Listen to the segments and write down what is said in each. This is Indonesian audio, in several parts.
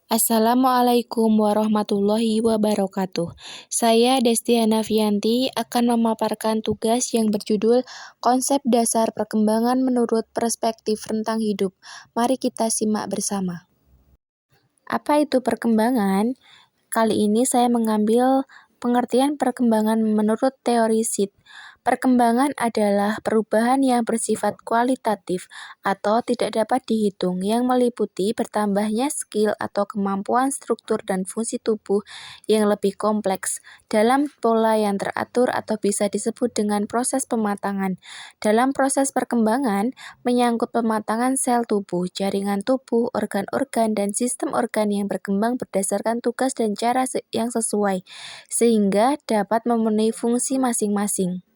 Assalamualaikum warahmatullahi wabarakatuh. Saya Destiana Fianti akan memaparkan tugas yang berjudul Konsep Dasar Perkembangan Menurut Perspektif Rentang Hidup. Mari kita simak bersama. Apa itu perkembangan? Kali ini saya mengambil pengertian perkembangan menurut teori SID. Perkembangan adalah perubahan yang bersifat kualitatif atau tidak dapat dihitung, yang meliputi bertambahnya skill atau kemampuan struktur dan fungsi tubuh yang lebih kompleks dalam pola yang teratur atau bisa disebut dengan proses pematangan. Dalam proses perkembangan, menyangkut pematangan sel tubuh, jaringan tubuh, organ-organ, dan sistem organ yang berkembang berdasarkan tugas dan cara yang sesuai, sehingga dapat memenuhi fungsi masing-masing.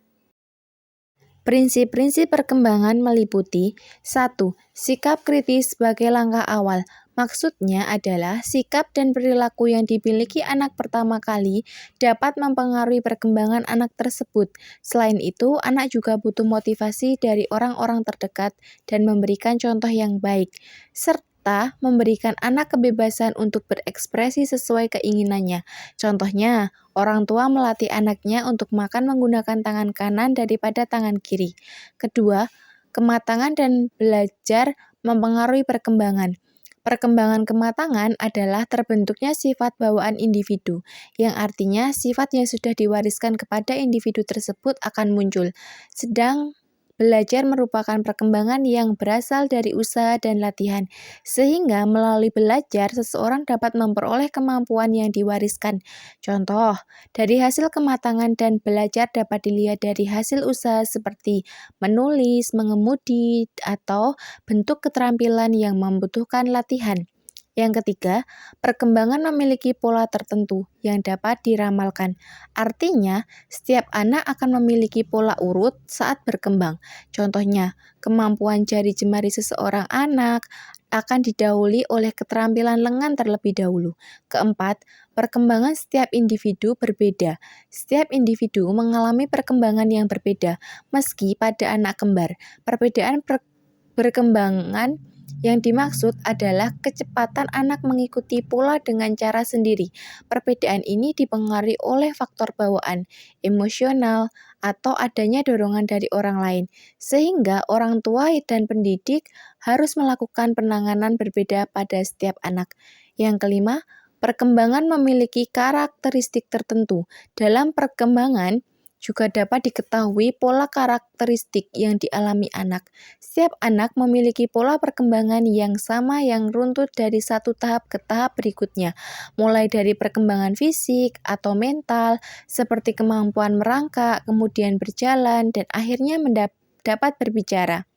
Prinsip-prinsip perkembangan meliputi 1. Sikap kritis sebagai langkah awal. Maksudnya adalah sikap dan perilaku yang dimiliki anak pertama kali dapat mempengaruhi perkembangan anak tersebut. Selain itu, anak juga butuh motivasi dari orang-orang terdekat dan memberikan contoh yang baik, serta memberikan anak kebebasan untuk berekspresi sesuai keinginannya. Contohnya, orang tua melatih anaknya untuk makan menggunakan tangan kanan daripada tangan kiri. Kedua, kematangan dan belajar mempengaruhi perkembangan. Perkembangan kematangan adalah terbentuknya sifat bawaan individu, yang artinya sifat yang sudah diwariskan kepada individu tersebut akan muncul. Sedang belajar merupakan perkembangan yang berasal dari usaha dan latihan, sehingga melalui belajar seseorang dapat memperoleh kemampuan yang diwariskan. Contoh, dari hasil kematangan dan belajar dapat dilihat dari hasil usaha seperti menulis, mengemudi, atau bentuk keterampilan yang membutuhkan latihan. Yang ketiga, perkembangan memiliki pola tertentu yang dapat diramalkan. Artinya, setiap anak akan memiliki pola urut saat berkembang. Contohnya, kemampuan jari jemari seseorang anak akan didahului oleh keterampilan lengan terlebih dahulu. Keempat, perkembangan setiap individu berbeda. Setiap individu mengalami perkembangan yang berbeda, meski pada anak kembar. Perbedaan perkembangan yang dimaksud adalah kecepatan anak mengikuti pola dengan cara sendiri. Perbedaan ini dipengaruhi oleh faktor bawaan, emosional, atau adanya dorongan dari orang lain, sehingga orang tua dan pendidik harus melakukan penanganan berbeda pada setiap anak. Yang kelima, perkembangan memiliki karakteristik tertentu. Dalam perkembangan, juga dapat diketahui pola karakteristik yang dialami anak. Setiap anak memiliki pola perkembangan yang sama yang runtut dari satu tahap ke tahap berikutnya, mulai dari perkembangan fisik atau mental, seperti kemampuan merangkak, kemudian berjalan, dan akhirnya dapat berbicara.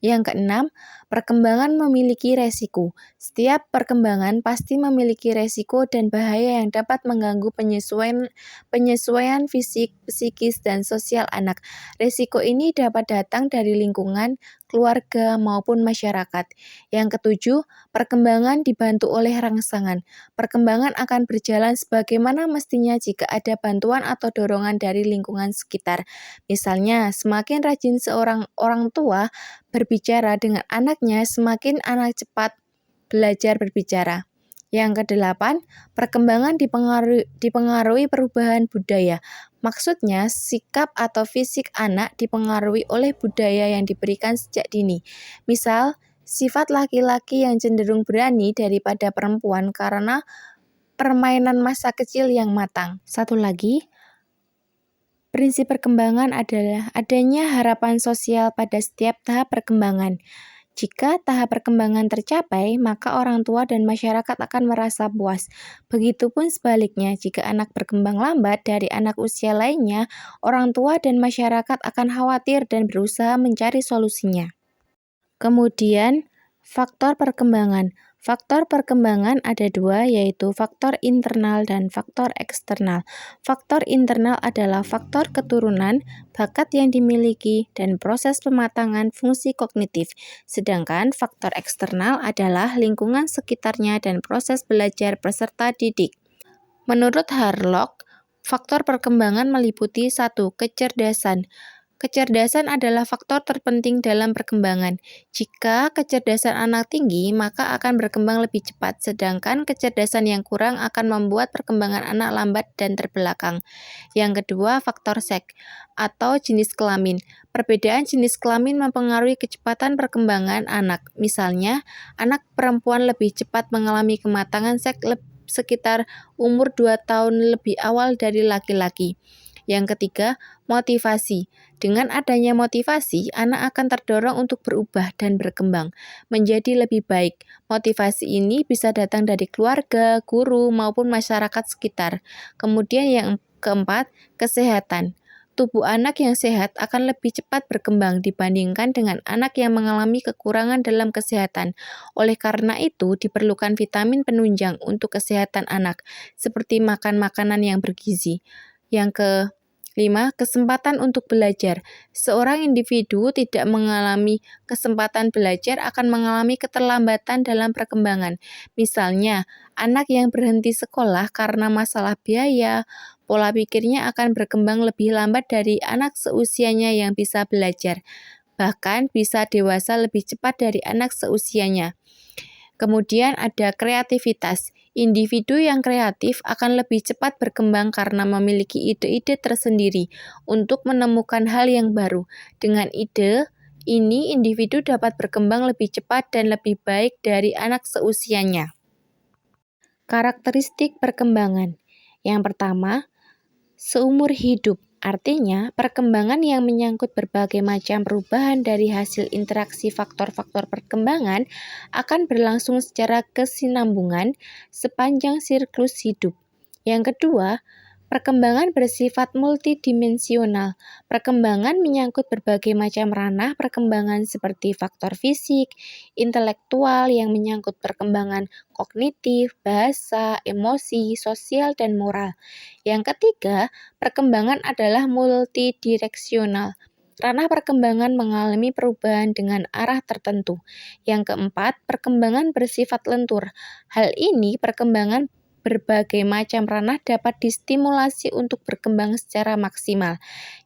Yang keenam, perkembangan memiliki resiko. Setiap perkembangan pasti memiliki resiko dan bahaya yang dapat mengganggu penyesuaian fisik, psikis, dan sosial anak. Resiko ini dapat datang dari lingkungan, keluarga, maupun masyarakat. Yang ketujuh, perkembangan dibantu oleh rangsangan. Perkembangan akan berjalan sebagaimana mestinya jika ada bantuan atau dorongan dari lingkungan sekitar. Misalnya, semakin rajin seorang orang tua berbicara dengan anaknya, semakin anak cepat belajar berbicara. Yang kedelapan, perkembangan dipengaruhi perubahan budaya. Maksudnya, sikap atau fisik anak dipengaruhi oleh budaya yang diberikan sejak dini. Misal, sifat laki-laki yang cenderung berani daripada perempuan karena permainan masa kecil yang matang. Satu lagi, prinsip perkembangan adalah adanya harapan sosial pada setiap tahap perkembangan. Jika tahap perkembangan tercapai, maka orang tua dan masyarakat akan merasa puas. Begitupun sebaliknya, jika anak berkembang lambat dari anak usia lainnya, orang tua dan masyarakat akan khawatir dan berusaha mencari solusinya. Kemudian, faktor perkembangan. Faktor perkembangan ada dua, yaitu faktor internal dan faktor eksternal. Faktor internal adalah faktor keturunan, bakat yang dimiliki, dan proses pematangan fungsi kognitif. Sedangkan faktor eksternal adalah lingkungan sekitarnya dan proses belajar peserta didik. Menurut Harlock, faktor perkembangan meliputi 1. Kecerdasan. Kecerdasan adalah faktor terpenting dalam perkembangan. Jika kecerdasan anak tinggi, maka akan berkembang lebih cepat, sedangkan kecerdasan yang kurang akan membuat perkembangan anak lambat dan terbelakang. Yang kedua, faktor seks atau jenis kelamin. Perbedaan jenis kelamin mempengaruhi kecepatan perkembangan anak. Misalnya, anak perempuan lebih cepat mengalami kematangan seks sekitar umur 2 tahun lebih awal dari laki-laki. Yang ketiga, motivasi. Dengan adanya motivasi, anak akan terdorong untuk berubah dan berkembang menjadi lebih baik. Motivasi ini bisa datang dari keluarga, guru, maupun masyarakat sekitar. Kemudian yang keempat, kesehatan. Tubuh anak yang sehat akan lebih cepat berkembang dibandingkan dengan anak yang mengalami kekurangan dalam kesehatan. Oleh karena itu, diperlukan vitamin penunjang untuk kesehatan anak, seperti makan makanan yang bergizi. Yang kelima, kesempatan untuk belajar. Seorang individu tidak mengalami kesempatan belajar akan mengalami keterlambatan dalam perkembangan. Misalnya, anak yang berhenti sekolah karena masalah biaya, pola pikirnya akan berkembang lebih lambat dari anak seusianya yang bisa belajar. Bahkan bisa dewasa lebih cepat dari anak seusianya. Kemudian ada kreativitas. Individu yang kreatif akan lebih cepat berkembang karena memiliki ide-ide tersendiri untuk menemukan hal yang baru. Dengan ide ini, individu dapat berkembang lebih cepat dan lebih baik dari anak seusianya. Karakteristik perkembangan. Yang pertama, seumur hidup. Artinya, perkembangan yang menyangkut berbagai macam perubahan dari hasil interaksi faktor-faktor perkembangan akan berlangsung secara kesinambungan sepanjang siklus hidup. Yang kedua, perkembangan bersifat multidimensional. Perkembangan menyangkut berbagai macam ranah perkembangan seperti faktor fisik, intelektual yang menyangkut perkembangan kognitif, bahasa, emosi, sosial, dan moral. Yang ketiga, perkembangan adalah multidireksional. Ranah perkembangan mengalami perubahan dengan arah tertentu. Yang keempat, perkembangan bersifat lentur. Hal ini perkembangan berbagai macam ranah dapat distimulasi untuk berkembang secara maksimal.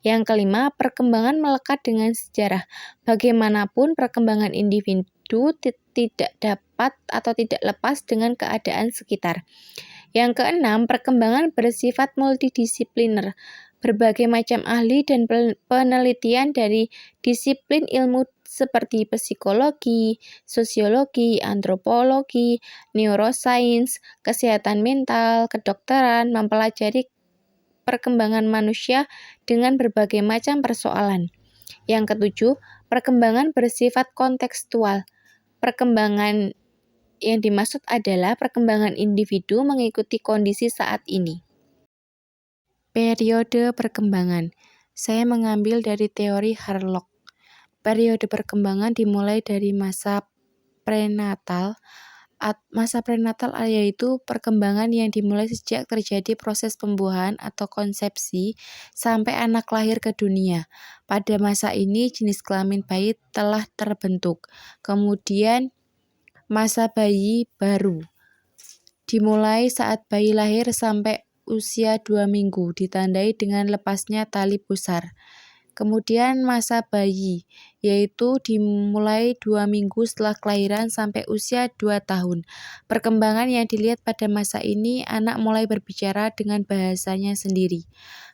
Yang kelima, perkembangan melekat dengan sejarah. Bagaimanapun, perkembangan individu tidak dapat atau tidak lepas dengan keadaan sekitar. Yang keenam, perkembangan bersifat multidisipliner. Berbagai macam ahli dan penelitian dari disiplin ilmu seperti psikologi, sosiologi, antropologi, neuroscience, kesehatan mental, kedokteran mempelajari perkembangan manusia dengan berbagai macam persoalan. Yang ketujuh, perkembangan bersifat kontekstual. Perkembangan yang dimaksud adalah perkembangan individu mengikuti kondisi saat ini. Periode perkembangan. Saya mengambil dari teori Harlock. Periode perkembangan dimulai dari masa prenatal. Masa prenatal yaitu perkembangan yang dimulai sejak terjadi proses pembuahan atau konsepsi sampai anak lahir ke dunia. Pada masa ini jenis kelamin bayi telah terbentuk. Kemudian masa bayi baru dimulai saat bayi lahir sampai usia 2 minggu, ditandai dengan lepasnya tali pusar. Kemudian masa bayi, yaitu dimulai 2 minggu setelah kelahiran sampai usia 2 tahun. Perkembangan yang dilihat pada masa ini, anak mulai berbicara dengan bahasanya sendiri.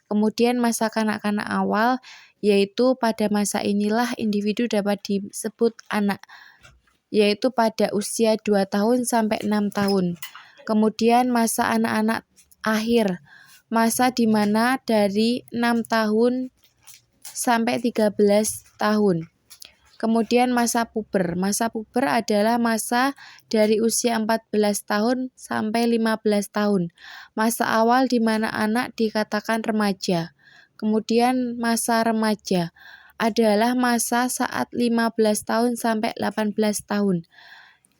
Kemudian masa kanak-kanak awal, yaitu pada masa inilah individu dapat disebut anak, yaitu pada usia 2 tahun sampai 6 tahun. Kemudian masa anak-anak akhir, masa di mana dari 6 tahun sampai 13 tahun. Kemudian masa puber. Masa puber adalah masa dari usia 14 tahun sampai 15 tahun. Masa awal di mana anak dikatakan remaja. Kemudian masa remaja adalah masa saat 15 tahun sampai 18 tahun.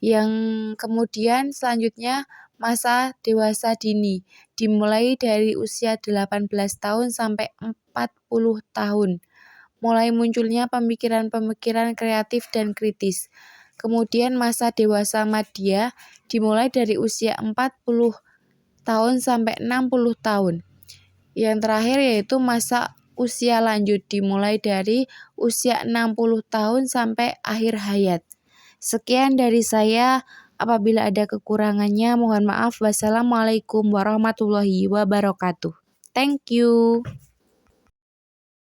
Yang kemudian selanjutnya masa dewasa dini, dimulai dari usia 18 tahun sampai 40 tahun. Mulai munculnya pemikiran-pemikiran kreatif dan kritis. Kemudian masa dewasa madya dimulai dari usia 40 tahun sampai 60 tahun. Yang terakhir yaitu masa usia lanjut dimulai dari usia 60 tahun sampai akhir hayat. Sekian dari saya. Apabila ada kekurangannya, mohon maaf. Wassalamualaikum warahmatullahi wabarakatuh. Thank you.